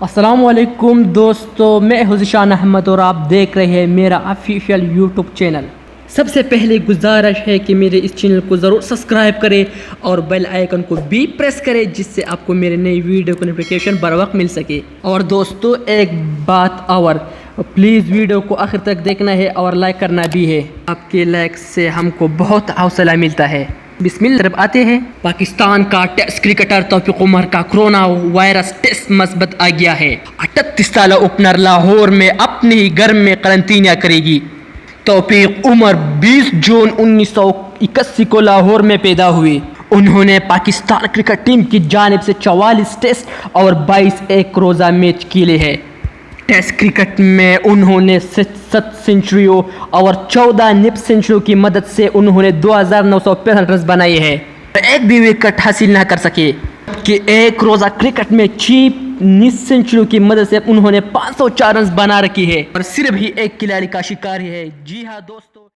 السلام علیکم دوستو، میں حسین احمد اور آپ دیکھ رہے ہیں میرا آفیشیل یوٹیوب چینل۔ سب سے پہلے گزارش ہے کہ میرے اس چینل کو ضرور سبسکرائب کریں اور بیل آئیکن کو بھی پریس کریں، جس سے آپ کو میرے نئی ویڈیو کی نوٹیفیکیشن بر وقت مل سکے۔ اور دوستو ایک بات اور، پلیز ویڈیو کو آخر تک دیکھنا ہے اور لائک کرنا بھی ہے۔ آپ کے لائک سے ہم کو بہت حوصلہ ملتا ہے۔ بسم اللہ، طرف آتے ہیں۔ پاکستان کا ٹیسٹ کرکٹر توفیق عمر کا کرونا وائرس ٹیسٹ مثبت آ گیا ہے۔ 38 سالہ اوپنر لاہور میں اپنے ہی گھر میں قرنطینہ کرے گی۔ توفیق عمر 20 جون 1981 کو لاہور میں پیدا ہوئے۔ انہوں نے پاکستان کرکٹ ٹیم کی جانب سے 44 ٹیسٹ اور 22 ایک روزہ میچ کھیلے ہیں۔ ٹیسٹ کرکٹ میں انہوں نے 7 سنچریوں اور 14 نپ سنچریوں کی مدد سے انہوں نے 2965 رنز بنائے ہیں۔ ایک بھی وکٹ حاصل نہ کر سکے کہ ایک روزہ کرکٹ میں 6 نپ سنچریوں کی مدد سے انہوں نے 504 رنز بنا رکھی ہے اور صرف ہی ایک کھلاڑی کا شکار ہے۔ جی ہاں دوستو۔